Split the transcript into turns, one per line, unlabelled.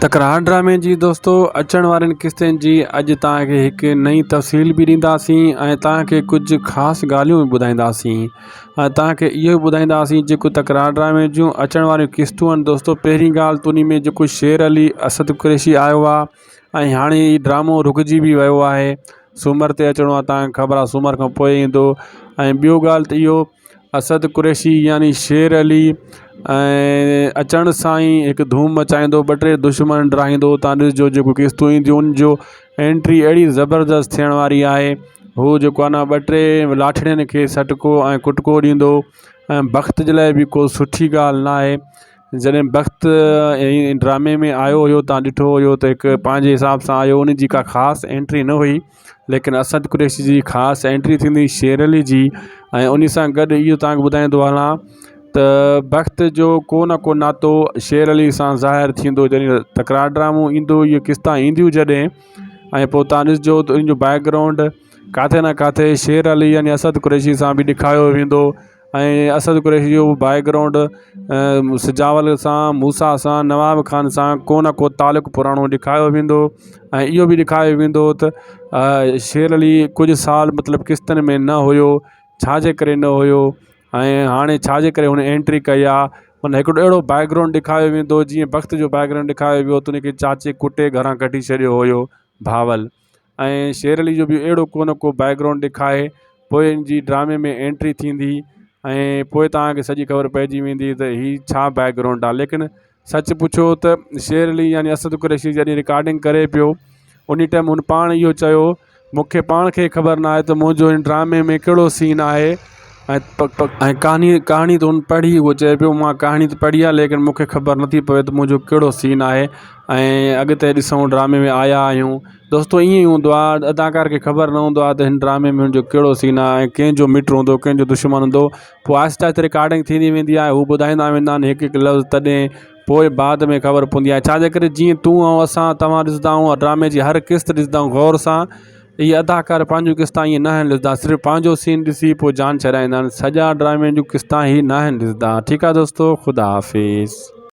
तकरार ड्रामे जी दोस्तों अचण वारनि किस्तनि जी अॼु तव्हांखे हिकु नई तफ़सील बि ॾींदासीं ऐं तव्हांखे कुझु ख़ासि ॻाल्हियूं बि ॿुधाईंदासीं ऐं तव्हांखे इहो बि ॿुधाईंदासीं जेको तकरार ड्रामे जूं अचण वारियूं किस्तूं आहिनि दोस्तों। पहिरीं ॻाल्हि त उन में जेको शेर अली असद कुरैशी आयो आहे ऐं हाणे हीउ ड्रामो रुकिजी बि वियो आहे। सूमर ते अचिणो आहे, तव्हांखे ख़बर आहे सूमर खां पोइ ईंदो। ऐं ॿियो ॻाल्हि त इहो असद कुरैशी यानी शेर अली ऐं अचण सां ई हिकु धूम मचाईंदो, ॿ टे दुश्मन डराईंदो। तव्हां ॾिसजो जेको किस्तूं ईंदियूं उनजो एंट्री अहिड़ी ज़बरदस्त थियण वारी आहे। हू जेको आहे न ॿ टे लाठड़ियुनि खे सटको ऐं कुटको ॾींदो ऐं वक़्त जे लाइ बि को सुठी ॻाल्हि न आहे। जॾहिं वक़्त ड्रामे में आयो हुयो, तव्हां ॾिठो हुयो त हिकु पंहिंजे हिसाब सां आयो, उन जी का ख़ासि एंट्री न हुई, लेकिन असद कुरैशी जी ख़ासि एंट्री थींदी शेर अली जी। ऐं उन सां गॾु इहो तव्हांखे ॿुधाईंदो हलां त वक़्त जो को न को नातो शेर अली सां ज़ाहिर थींदो जॾहिं तकरार ड्रामो ईंदो। इहे किस्ता ईंदियूं जॾहिं ऐं पोइ तव्हां ॾिसजो त उनजो बैकग्राउंड किथे न किथे शेर अली यानी असद कुरैशी सां बि ॾेखारियो वेंदो। ऐं असद कुरैशी जो बैकग्राउंड सिजावल सां, मूसा सां, नवाब खान सां को न को तालुक़ु पुराणो ॾेखारियो वेंदो। ऐं इहो बि ॾेखारियो वेंदो त शेर अली कुझु साल मतिलबु किस्तनि में न हुयो, छाजे करे न हुयो ऐं हाणे छाजे करे हुन एंट्री कई आहे। माना हिकिड़ो अहिड़ो बैकग्राउंड ॾेखारियो वेंदो जीअं वक़्त जो बैकग्राउंड ॾेखारियो वियो त उनखे चाचे कुटे घरां कढी छॾियो हुयो भावल। ऐं शेर अली जो बि अहिड़ो को न को बैकग्राउंड ॾेखारे पोइ इन जी ड्रामे में एंट्री थींदी ऐं पोइ तव्हांखे सॼी ख़बर पइजी वेंदी त हीअ छा बैकग्राउंड आहे। लेकिन सच पुछो त शेर अली यानी असद कुरैशी जॾहिं रिकॉर्डिंग करे पियो उन टाइम हुन पाण इहो चयो, मूंखे पाण खे ख़बर न आहे त मुंहिंजो हिन ड्रामे में कहिड़ो सीन आहे। ऐं कहाणी त हुन पढ़ी, उहो चए पियो मां कहाणी त पढ़ी आहे लेकिन मूंखे ख़बर नथी पवे त मुंहिंजो कहिड़ो सीन आहे। ऐं अॻिते ॾिसूं ड्रामे में आया आहियूं दोस्तों, ईअं ई हूंदो आहे, अदाकार खे ख़बर न हूंदो आहे त हिन ड्रामे में हुनजो कहिड़ो सीन आहे ऐं कंहिंजो मिट हूंदो, कंहिंजो दुश्मन हूंदो। पोइ आहिस्ते आहिस्ते रिकॉर्डिंग थींदी वेंदी आहे, हू ॿुधाईंदा वेंदा आहिनि हिकु हिकु लफ़्ज़, तॾहिं पोइ बाद में ख़बर पवंदी आहे। छाजे करे जीअं तूं ऐं असां तव्हां ॾिसंदा आहियूं ड्रामे जी हर किस्त ॾिसंदा आहियूं गौर सां, इहे अदाकार पंहिंजूं किस्तां ईअं न आहिनि ॾिसंदा, सिर्फ़ु पंहिंजो सीन ॾिसी पोइ जान छॾाईंदा आहिनि। सॼा ड्रामे जूं किस्तां ई न आहिनि ॾिसंदा। ठीकु आहे दोस्तों, ख़ुदा हाफ़िज़।